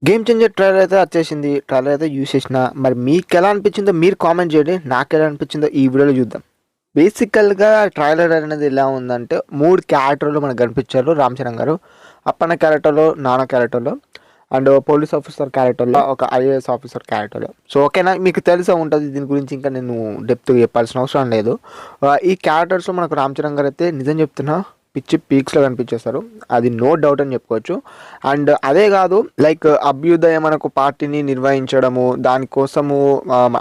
Game changer trailer అయితే వచ్చేసింది. Trailer అయితే యూజ్ చేసిన. మరి మీకెలా అనిపించిందో మీరు కామెంట్ చేయండి. నాకెలా అనిపించిందో ఈ వీడియోలో చూద్దాం. బేసికల్‌గా ట్రైలర్ అనేది ఎలా ఉందంటే 3 క్యారెక్టర్‌లు మనకు కనిపించారు రామ్ చరణ్ గారు. అప్పన్న క్యారెక్టర్‌లో, నాన్న క్యారెక్టర్‌లో అండ్ పోలీస్ ఆఫీసర్ క్యారెక్టర్‌లో, ఒక ఐఏఎస్ ఆఫీసర్ క్యారెక్టర్‌లో. సో ఓకేనా, మీకు తెలిసే ఉంటది. దీని గురించి ఇంకా నేను డెప్త్‌గా చెప్పాల్సిన అవసరం లేదు. ఈ క్యారెక్టర్స్‌లో మనకు రామ్ చరణ్ గారు అయితే నిజం చెప్తున్నా పిచ్చి పీక్స్‌లో కనిపించేస్తారు. అది నో డౌట్ అని చెప్పుకోవచ్చు. అండ్ అదే కాదు, లైక్ అభ్యుదయ మనకు పార్టీని నిర్వహించడము, దానికోసము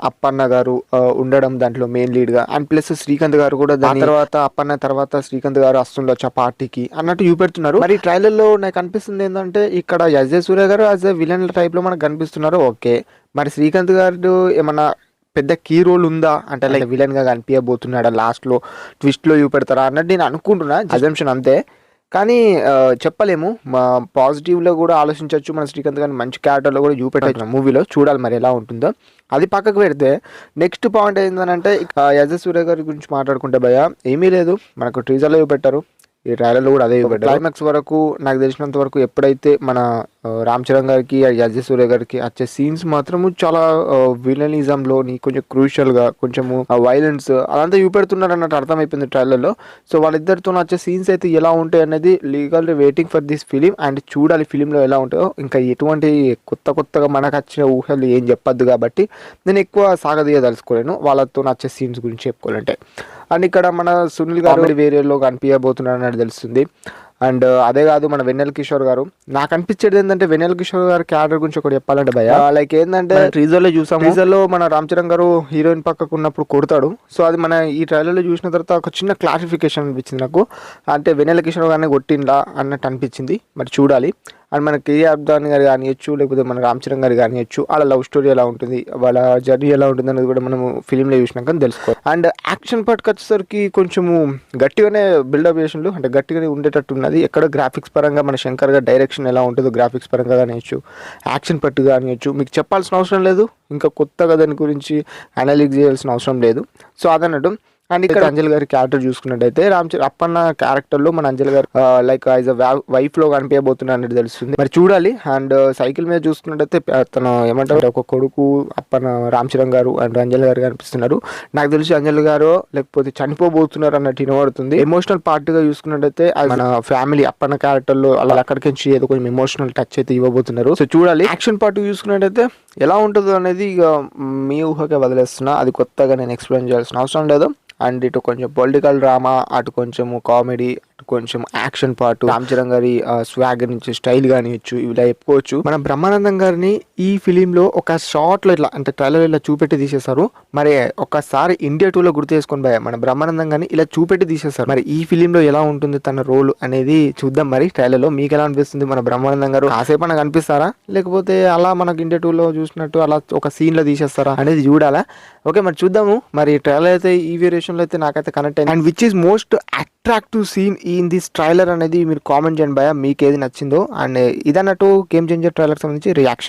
అప్పన్న గారు ఉండడం దాంట్లో మెయిన్ లీడ్గా, అండ్ ప్లస్ శ్రీకాంత్ గారు కూడా దాని తర్వాత అప్పన్న తర్వాత శ్రీకాంత్ గారు వస్తుండొచ్చు ఆ పార్టీకి అన్నట్టు చూపెడుతున్నారు. మరి ట్రైలర్లో నాకు అనిపిస్తుంది ఏంటంటే ఇక్కడ అజయ్ సూర్య గారు యాజ్ ఎ విలన్ టైప్లో మనకు కనిపిస్తున్నారు. ఓకే, మరి శ్రీకాంత్ గారు ఏమన్నా పెద్ద కీ రోల్ ఉందా అంటే లైక్ విలన్ గా కనిపించబోతున్నాడా, లాస్ట్ లో ట్విస్ట్ లో చూపెడతారా అన్నట్టు నేను అనుకుంటున్నా. అజంప్షన్ అంతే, కానీ చెప్పలేము. మా పాజిటివ్లో కూడా ఆలోచించవచ్చు. మన శ్రీకాంత్ గారిని మంచి క్యారెక్టర్లో కూడా చూపెట్టచ్చు మూవీలో. చూడాలి మరి ఎలా ఉంటుందో. అది పక్కకు పెడితే నెక్స్ట్ పాయింట్ ఏంటంటే యజ సూర్య గారి గురించి మాట్లాడుకుంటే భయ ఏమీ లేదు, మనకు టీజర్లో చూపెట్టారు, ఈ ట్రైలర్లో కూడా అదే చూపెట్టారు. క్లైమాక్స్ వరకు నాకు తెలిసినంత వరకు ఎప్పుడైతే మన రామ్ చరణ్ గారికి అజయ్ సూర్య గారికి వచ్చే సీన్స్ మాత్రము చాలా విలనిజంలోని కొంచెం క్రూషియల్గా, కొంచెము వైలెన్స్ అదంతా చూపెడుతున్నారు అన్నట్టు అర్థమైపోయింది ట్రైలర్లో. సో వాళ్ళిద్దరితో వచ్చే సీన్స్ అయితే ఎలా ఉంటాయి అనేది legal waiting for this film. And చూడాలి ఫిలింలో ఎలా ఉంటాయో. ఇంకా ఎటువంటి కొత్తగా మనకు వచ్చిన ఊహలు ఏం చెప్పొద్దు కాబట్టి నేను ఎక్కువ సాగదీయదలుచుకోలేను వాళ్ళతో వచ్చే సీన్స్ గురించి చెప్పుకోవాలంటే. అండ్ ఇక్కడ మన సునీల్ గారు వేరేలో కనిపించబోతున్నారు అన్నట్టు తెలుస్తుంది. అండ్ అదే కాదు, మన వెన్నెల కిషోర్ గారు, నాకు అనిపించేది ఏంటంటే వెన్నెల కిషోర్ గారి క్యారెక్టర్ గురించి ఒకటి చెప్పాలంటే భయ, లైక్ ఏంటంటే టీజర్లో చూసాము, టీజర్లో మన రామ్ చరణ్ గారు హీరోయిన్ పక్కకు ఉన్నప్పుడు కొడతాడు. సో అది మన ఈ ట్రైలర్లో చూసిన తర్వాత ఒక చిన్న క్లారిఫికేషన్ అనిపించింది నాకు. అంటే వెన్నెల కిషోర్ గారిని కొట్టిందా అన్నట్టు అనిపించింది. మరి చూడాలి. అండ్ మన కేఏ అబ్దాని గారు కానియచ్చు, లేకపోతే మన రామ్ చరణ్ గారు కానియచ్చు, వాళ్ళ లవ్ స్టోరీ ఎలా ఉంటుంది, వాళ్ళ జర్నీ ఎలా ఉంటుంది అనేది కూడా మనం ఫిలింలో చూసినాక తెలుసుకోవాలి. అండ్ యాక్షన్ పార్ట్కి వచ్చేసరికి కొంచెము గట్టిగానే బిల్డప్ చేసిండు, అంటే గట్టిగానే ఉండేటట్టు ఉన్నది. ఎక్కడ గ్రాఫిక్స్ పరంగా మన శంకర్ గారు డైరెక్షన్ ఎలా ఉంటుందో గ్రాఫిక్స్ పరంగా కానియచ్చు, యాక్షన్ పట్టు కానియచ్చు, మీకు చెప్పాల్సిన అవసరం లేదు. ఇంకా కొత్తగా దాని గురించి అనలైజ్ చేయాల్సిన అవసరం లేదు. సో అదన్నట్టు. అండ్ ఇక్కడ అంజలి గారి క్యారెక్టర్ చూసుకున్నట్టయితే అప్పన్న క్యారెక్టర్లో మన అంజలి గారు లైక్ యాజ్ అ వైఫ్ లో కనిపించబోతున్నా అనేది తెలుస్తుంది. మరి చూడాలి. అండ్ సైకిల్ మీద చూసుకున్నట్టయితే తను ఏమంటారు, ఒక కొడుకు అప్పన్న రామ్ చరణ్ గారు అండ్ అంజలి గారు కనిపిస్తున్నారు. నాకు తెలిసి అంజలి గారు లేకపోతే చనిపోబోతున్నారు అన్నట్టు వినబడుతుంది. ఎమోషనల్ పార్ట్ గా చూసుకున్నట్టయితే మన ఫ్యామిలీ అప్పన్న క్యారెక్టర్ లో అలా అక్కడికి నుంచి ఏదో కొంచెం ఎమోషనల్ టచ్ అయితే ఇవ్వబోతున్నారు. సో చూడాలి. యాక్షన్ పార్ట్ చూసుకున్నట్టయితే ఎలా ఉంటుందో అనేది ఇక మీ ఊహకే వదిలేస్తున్నా. అది కొత్తగా నేను ఎక్స్ప్లెయిన్ చేయాల్సిన అవసరం లేదు. అండ్ ఇటు కొంచెం పొలిటికల్ డ్రామా, అటు కొంచెం కామెడీ, అటు కొంచెం యాక్షన్ పార్ట్, రామ్ చరణ్ గారి స్వాగ్ నుంచి స్టైల్ కానివచ్చు, ఇలా చెప్పుకోవచ్చు. మన బ్రహ్మానందం గారిని ఈ ఫిలింలో ఒక షార్ట్ లో ఇట్లా అంటే ట్రైలర్ ఇలా చూపెట్టి తీసేశారు. మరి ఒకసారి ఇండియా 2లో గుర్తు చేసుకొని పోయా, మన బ్రహ్మానందం గారిని ఇలా చూపెట్టి తీసేశారు. మరి ఈ ఫిలింలో ఎలా ఉంటుంది తన రోల్ అనేది చూద్దాం. మరి ట్రైలర్లో మీకు ఎలా అనిపిస్తుంది? మన బ్రహ్మానందం గారు కాసేపు నాకు కనిపిస్తారా, లేకపోతే అలా మనకు ఇండియా 2లో చూసినట్టు అలా ఒక సీన్ లో తీసేస్తారా అనేది చూడాలా. ఓకే, మరి చూద్దాము. మరి ట్రైలర్ అయితే ఈ వేరియేషన్లో అయితే నాకైతే కనెక్ట్ అయింది. And which is most attractive scene in this trailer అనేది మీరు కామెంట్ చేయండి భయ, మీకు ఏది నచ్చిందో. అండ్ ఇదన్నట్టు గేమ్ చేంజర్ ట్రైలర్ సంబంధించి రియాక్షన్.